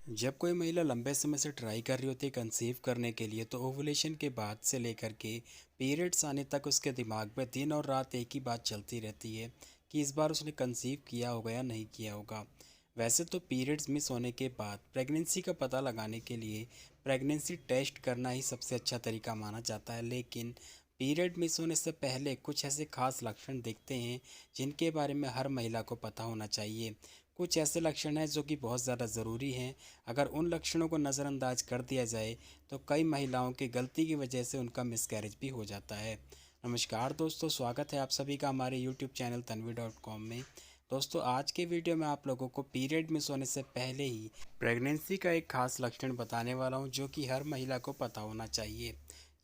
जब कोई महिला लंबे समय से ट्राई कर रही होती है कंसीव करने के लिए, तो ओवुलेशन के बाद से लेकर के पीरियड्स आने तक उसके दिमाग में दिन और रात एक ही बात चलती रहती है कि इस बार उसने कंसीव किया होगा या नहीं किया होगा। वैसे तो पीरियड्स मिस होने के बाद प्रेगनेंसी का पता लगाने के लिए प्रेगनेंसी टेस्ट करना ही सबसे अच्छा तरीका माना जाता है, लेकिन पीरियड मिस होने से पहले कुछ ऐसे खास लक्षण दिखते हैं जिनके बारे में हर महिला को पता होना चाहिए। कुछ ऐसे लक्षण हैं जो कि बहुत ज़्यादा ज़रूरी हैं। अगर उन लक्षणों को नज़रअंदाज कर दिया जाए तो कई महिलाओं की गलती की वजह से उनका मिसकैरेज भी हो जाता है। नमस्कार दोस्तों, स्वागत है आप सभी का हमारे यूट्यूब चैनल tanvi.com में। दोस्तों, आज के वीडियो में आप लोगों को पीरियड मिस होने से पहले ही प्रेगनेंसी का एक खास लक्षण बताने वाला हूं जो कि हर महिला को पता होना चाहिए।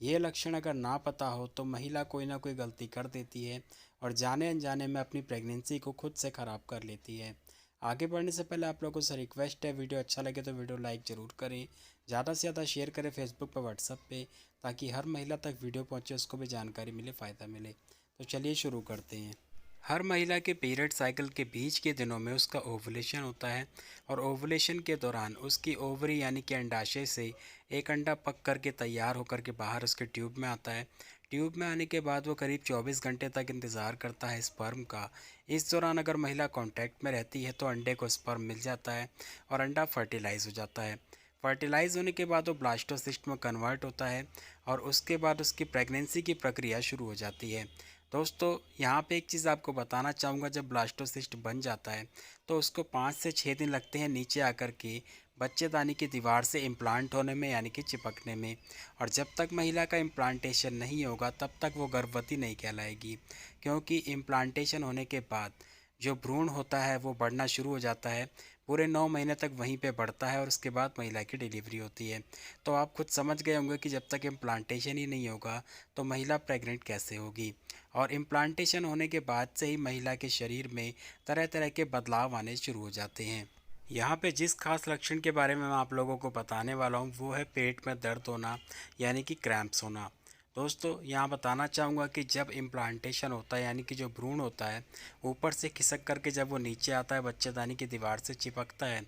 ये लक्षण अगर ना पता हो तो महिला कोई ना कोई गलती कर देती है और जाने अनजाने में अपनी प्रेगनेंसी को खुद से ख़राब कर लेती है। आगे बढ़ने से पहले आप लोगों से रिक्वेस्ट है, वीडियो अच्छा लगे तो वीडियो लाइक ज़रूर करें, ज़्यादा से ज़्यादा शेयर करें फेसबुक पर, व्हाट्सएप पे, ताकि हर महिला तक वीडियो पहुंचे, उसको भी जानकारी मिले, फ़ायदा मिले। तो चलिए शुरू करते हैं। हर महिला के पीरियड साइकिल के बीच के दिनों में उसका ओवुलेशन होता है और ओवुलेशन के दौरान उसकी ओवरी यानी कि अंडाशय से एक अंडा पक करके तैयार होकर के बाहर उसके ट्यूब में आता है। ट्यूब में आने के बाद वो करीब 24 घंटे तक इंतज़ार करता है स्पर्म का। इस दौरान अगर महिला कांटेक्ट में रहती है तो अंडे को स्पर्म मिल जाता है और अंडा फर्टिलाइज हो जाता है। फर्टिलाइज होने के बाद वो ब्लास्टोसिस्ट में कन्वर्ट होता है और उसके बाद उसकी प्रेगनेंसी की प्रक्रिया शुरू हो जाती है। दोस्तों, यहाँ पे एक चीज़ आपको बताना चाहूँगा, जब ब्लास्टोसिस्ट बन जाता है तो उसको 5 से 6 दिन लगते हैं नीचे आकर के बच्चेदानी की दीवार से इम्प्लांट होने में, यानी कि चिपकने में। और जब तक महिला का इम्प्लांटेशन नहीं होगा तब तक वो गर्भवती नहीं कहलाएगी, क्योंकि इम्प्लांटेशन होने के बाद जो भ्रूण होता है वो बढ़ना शुरू हो जाता है। पूरे 9 महीने तक वहीं पे बढ़ता है और उसके बाद महिला की डिलीवरी होती है। तो आप खुद समझ गए होंगे कि जब तक इम्प्लांटेशन ही नहीं होगा तो महिला प्रेग्नेंट कैसे होगी। और इम्प्लांटेशन होने के बाद से ही महिला के शरीर में तरह तरह के बदलाव आने शुरू हो जाते हैं। यहाँ पे जिस खास लक्षण के बारे में मैं आप लोगों को बताने वाला हूँ वो है पेट में दर्द होना, यानी कि क्रैम्प्स होना। दोस्तों, यहाँ बताना चाहूँगा कि जब इम्प्लांटेशन होता है, यानी कि जो भ्रूण होता है ऊपर से खिसक करके जब वो नीचे आता है, बच्चेदानी की दीवार से चिपकता है,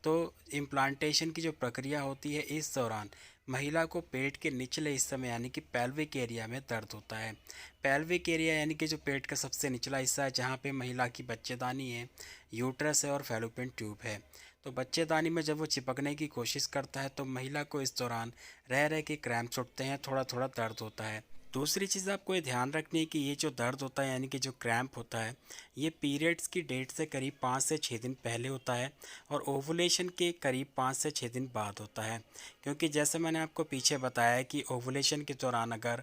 तो इम्प्लांटेशन की जो प्रक्रिया होती है इस दौरान महिला को पेट के निचले हिस्से में, यानी कि पेल्विक एरिया में दर्द होता है। पेल्विक एरिया यानी कि जो पेट का सबसे निचला हिस्सा है, जहाँ पे महिला की बच्चेदानी है, यूट्रस है और फैलोपियन ट्यूब है। तो बच्चेदानी में जब वो चिपकने की कोशिश करता है तो महिला को इस दौरान रह रह के क्रैम्प्स उठते हैं, थोड़ा थोड़ा दर्द होता है। दूसरी चीज़ आपको ये ध्यान रखनी है कि ये जो दर्द होता है, यानी कि जो क्रैम्प होता है, ये पीरियड्स की डेट से करीब 5 से 6 दिन पहले होता है और ओवुलेशन के करीब 5 से 6 दिन बाद होता है। क्योंकि जैसे मैंने आपको पीछे बताया कि ओवुलेशन के दौरान अगर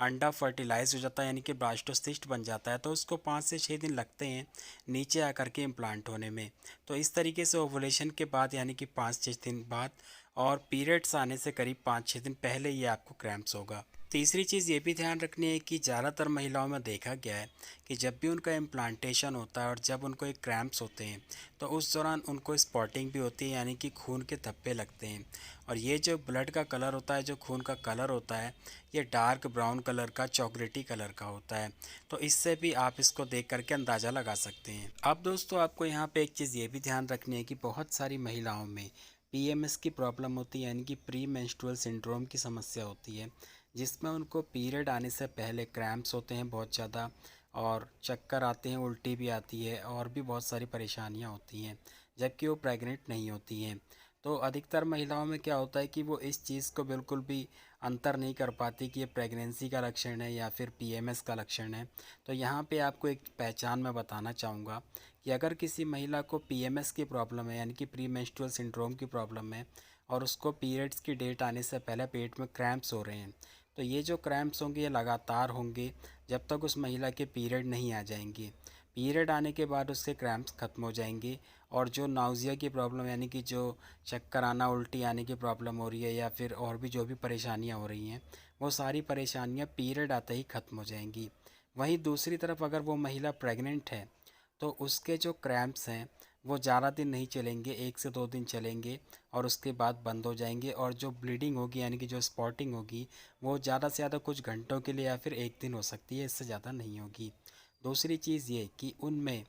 अंडा फर्टिलाइज हो जाता है, यानी कि ब्लास्टोसिस्ट बन जाता है, तो उसको 5 से 6 दिन लगते हैं नीचे आकर के इम्प्लांट होने में। तो इस तरीके से ओवुलेशन के बाद, यानी कि 5 से 6 दिन बाद और पीरियड्स आने से करीब 5 6 दिन पहले ये आपको क्रैम्प्स होगा। तीसरी चीज़ ये भी ध्यान रखनी है कि ज़्यादातर महिलाओं में देखा गया है कि जब भी उनका इम्प्लांटेशन होता है और जब उनको एक क्रैम्प्स होते हैं तो उस दौरान उनको स्पॉटिंग भी होती है, यानी कि खून के धब्बे लगते हैं। और ये जो ब्लड का कलर होता है, जो खून का कलर होता है, ये डार्क ब्राउन कलर का, चॉकलेटी कलर का होता है। तो इससे भी आप इसको देख करके अंदाज़ा लगा सकते हैं। अब दोस्तों, आपको यहाँ पे एक चीज़ ये भी ध्यान रखनी है कि बहुत सारी महिलाओं में पीएमएस की प्रॉब्लम होती है, यानी कि प्री मेंस्ट्रुअल सिंड्रोम की समस्या होती है, जिसमें उनको पीरियड आने से पहले क्रैम्प्स होते हैं बहुत ज़्यादा और चक्कर आते हैं, उल्टी भी आती है और भी बहुत सारी परेशानियां होती हैं, जबकि वो प्रेग्नेंट नहीं होती हैं। तो अधिकतर महिलाओं में क्या होता है कि वो इस चीज़ को बिल्कुल भी अंतर नहीं कर पाती कि ये प्रेगनेंसी का लक्षण है या फिर पीएमएस का लक्षण है। तो यहाँ पे आपको एक पहचान मैं बताना चाहूँगा कि अगर किसी महिला को पीएमएस की प्रॉब्लम है, यानी कि प्री मेंस्ट्रुअल सिंड्रोम की प्रॉब्लम है, और उसको पीरियड्स की डेट आने से पहले पेट में क्रैम्प्स हो रहे हैं, तो ये जो क्रैम्प्स होंगे ये लगातार होंगे जब तक उस महिला के पीरियड नहीं आ जाएंगे। पीरियड आने के बाद उसके क्रैम्प्स ख़त्म हो जाएंगे और जो नाउजिया की प्रॉब्लम, यानी कि जो चक्कर आना, उल्टी आने की प्रॉब्लम हो रही है या फिर और भी जो भी परेशानियां हो रही हैं, वो सारी परेशानियां पीरियड आते ही ख़त्म हो जाएंगी। वहीं दूसरी तरफ अगर वो महिला प्रेग्नेंट है तो उसके जो क्रैम्प्स हैं वो ज़्यादा दिन नहीं चलेंगे, 1 से 2 दिन चलेंगे और उसके बाद बंद हो जाएंगे। और जो ब्लीडिंग होगी, यानी कि जो स्पॉटिंग होगी, वो ज़्यादा से ज़्यादा कुछ घंटों के लिए या फिर 1 दिन हो सकती है, इससे ज़्यादा नहीं होगी। दूसरी चीज़ ये कि उनमें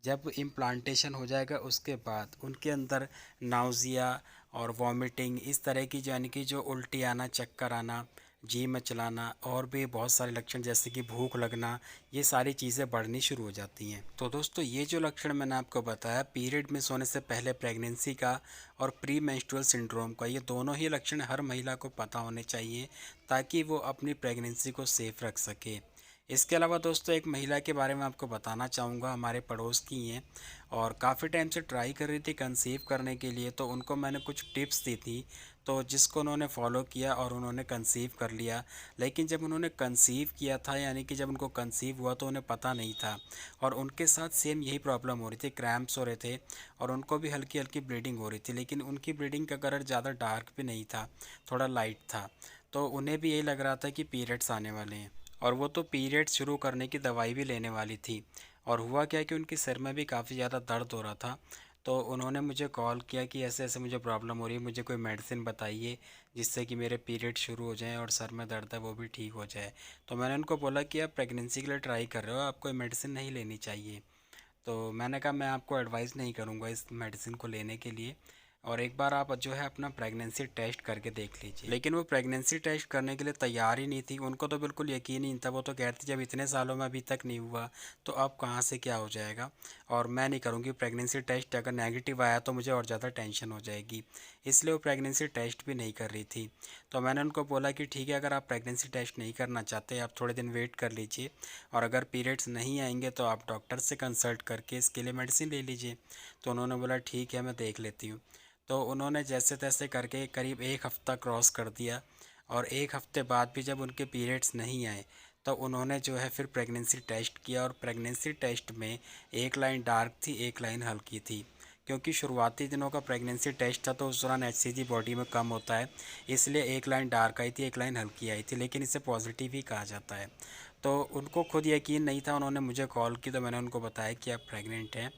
जब इम्प्लांटेशन हो जाएगा उसके बाद उनके अंदर नाउजिया और वॉमिटिंग, इस तरह की यानी कि जो उल्टी आना, चक्कर आना, जी मचलाना और भी बहुत सारे लक्षण जैसे कि भूख लगना, ये सारी चीज़ें बढ़नी शुरू हो जाती हैं। तो दोस्तों ये जो लक्षण मैंने आपको बताया पीरियड मिस होने से पहले प्रेगनेंसी का और प्री मेंस्ट्रुअल सिंड्रोम का, ये दोनों ही लक्षण हर महिला को पता होने चाहिए ताकि वो अपनी प्रेगनेंसी को सेफ रख सके। इसके अलावा दोस्तों एक महिला के बारे में आपको बताना चाहूँगा, हमारे पड़ोस की हैं और काफ़ी टाइम से ट्राई कर रही थी कंसीव करने के लिए। तो उनको मैंने कुछ टिप्स दी थी, तो जिसको उन्होंने फॉलो किया और उन्होंने कंसीव कर लिया। लेकिन जब उन्होंने कंसीव किया था यानी कि जब उनको कंसीव हुआ तो उन्हें पता नहीं था और उनके साथ सेम यही प्रॉब्लम हो रही थी, क्रैम्प्स हो रहे थे और उनको भी हल्की हल्की ब्लीडिंग हो रही थी। लेकिन उनकी ब्लीडिंग का कलर ज़्यादा डार्क भी नहीं था, थोड़ा लाइट था। तो उन्हें भी यही लग रहा था कि पीरियड्स आने वाले हैं और वो तो पीरियड शुरू करने की दवाई भी लेने वाली थी। और हुआ क्या कि उनके सिर में भी काफ़ी ज़्यादा दर्द हो रहा था। तो उन्होंने मुझे कॉल किया कि ऐसे ऐसे मुझे प्रॉब्लम हो रही है, मुझे कोई मेडिसिन बताइए जिससे कि मेरे पीरियड शुरू हो जाएं और सर में दर्द है वो भी ठीक हो जाए। तो मैंने उनको बोला कि आप प्रेगनेंसी के लिए ट्राई कर रहे हो, आपको कोई मेडिसिन नहीं लेनी चाहिए। तो मैंने कहा मैं आपको एडवाइस नहीं करूँगा इस मेडिसिन को लेने के लिए, और एक बार आप जो है अपना प्रेगनेंसी टेस्ट करके देख लीजिए। लेकिन वो प्रेगनेंसी टेस्ट करने के लिए तैयार ही नहीं थी, उनको तो बिल्कुल यकीन ही नहीं था। वो तो कहती जब इतने सालों में अभी तक नहीं हुआ तो अब कहाँ से क्या हो जाएगा, और मैं नहीं करूँगी प्रेगनेंसी टेस्ट, अगर नेगेटिव आया तो मुझे और ज़्यादा टेंशन हो जाएगी। इसलिए वो प्रेगनेंसी टेस्ट भी नहीं कर रही थी। तो मैंने उनको बोला कि ठीक है, अगर आप प्रेगनेंसी टेस्ट नहीं करना चाहते आप थोड़े दिन वेट कर लीजिए और अगर पीरियड्स नहीं आएंगे तो आप डॉक्टर से कंसल्ट करके इसके लिए मेडिसिन ले लीजिए। तो उन्होंने बोला ठीक है मैं देख लेती हूँ। तो उन्होंने जैसे तैसे करके करीब एक हफ़्ता क्रॉस कर दिया और एक हफ़्ते बाद भी जब उनके पीरियड्स नहीं आए तो उन्होंने जो है फिर प्रेगनेंसी टेस्ट किया और प्रेगनेंसी टेस्ट में एक लाइन डार्क थी, एक लाइन हल्की थी। क्योंकि शुरुआती दिनों का प्रेगनेंसी टेस्ट था तो उस दौरान एचसीजी बॉडी में कम होता है, इसलिए एक लाइन डार्क आई थी, एक लाइन हल्की आई थी, लेकिन इसे पॉजिटिव ही कहा जाता है। तो उनको खुद यकीन नहीं था, उन्होंने मुझे कॉल की तो मैंने उनको बताया कि आप प्रेग्नेंट हैं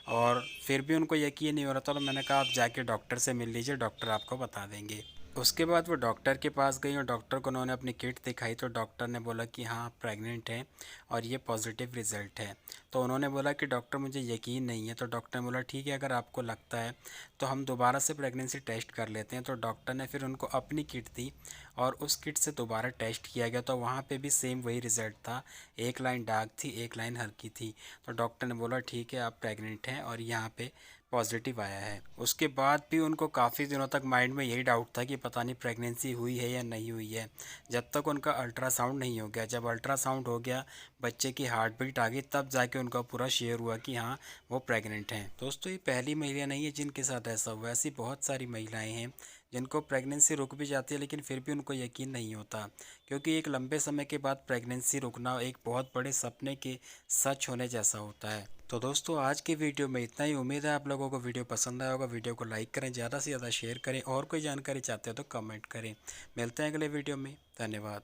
और फिर भी उनको यकीन नहीं हो रहा था। तो मैंने कहा आप जाके डॉक्टर से मिल लीजिए, डॉक्टर आपको बता देंगे। उसके बाद वो डॉक्टर के पास गई और डॉक्टर को उन्होंने अपनी किट दिखाई तो डॉक्टर ने बोला कि हाँ आप प्रेग्नेंट हैं और ये पॉजिटिव रिज़ल्ट है। तो उन्होंने बोला कि डॉक्टर मुझे यकीन नहीं है। तो डॉक्टर ने बोला ठीक है, अगर आपको लगता है तो हम दोबारा से प्रेगनेंसी टेस्ट कर लेते हैं। तो डॉक्टर ने फिर उनको अपनी किट दी और उस किट से दोबारा टेस्ट किया गया तो वहाँ पे भी सेम वही रिज़ल्ट था, एक लाइन डार्क थी, एक लाइन हल्की थी। तो डॉक्टर ने बोला ठीक है आप प्रेग्नेंट हैं और यहाँ पे पॉजिटिव आया है। उसके बाद भी उनको काफ़ी दिनों तक माइंड में यही डाउट था कि पता नहीं प्रेगनेंसी हुई है या नहीं हुई है, जब तक उनका अल्ट्रासाउंड नहीं हो गया। जब अल्ट्रासाउंड हो गया, बच्चे की हार्ट बीट आ गई, तब जाके उनका पूरा शेयर हुआ कि हाँ वो प्रेग्नेंट हैं। दोस्तों ये पहली महिला नहीं है जिनके साथ ऐसा हुआ, ऐसी बहुत सारी महिलाएं हैं जिनको प्रेगनेंसी रुक भी जाती है लेकिन फिर भी उनको यकीन नहीं होता, क्योंकि एक लंबे समय के बाद प्रेगनेंसी रुकना एक बहुत बड़े सपने के सच होने जैसा होता है। तो दोस्तों आज की वीडियो में इतना ही। उम्मीद है आप लोगों को वीडियो पसंद आया होगा। वीडियो को लाइक करें, ज़्यादा से ज़्यादा शेयर करें और कोई जानकारी चाहते हो तो कमेंट करें। मिलते हैं अगले वीडियो में। धन्यवाद।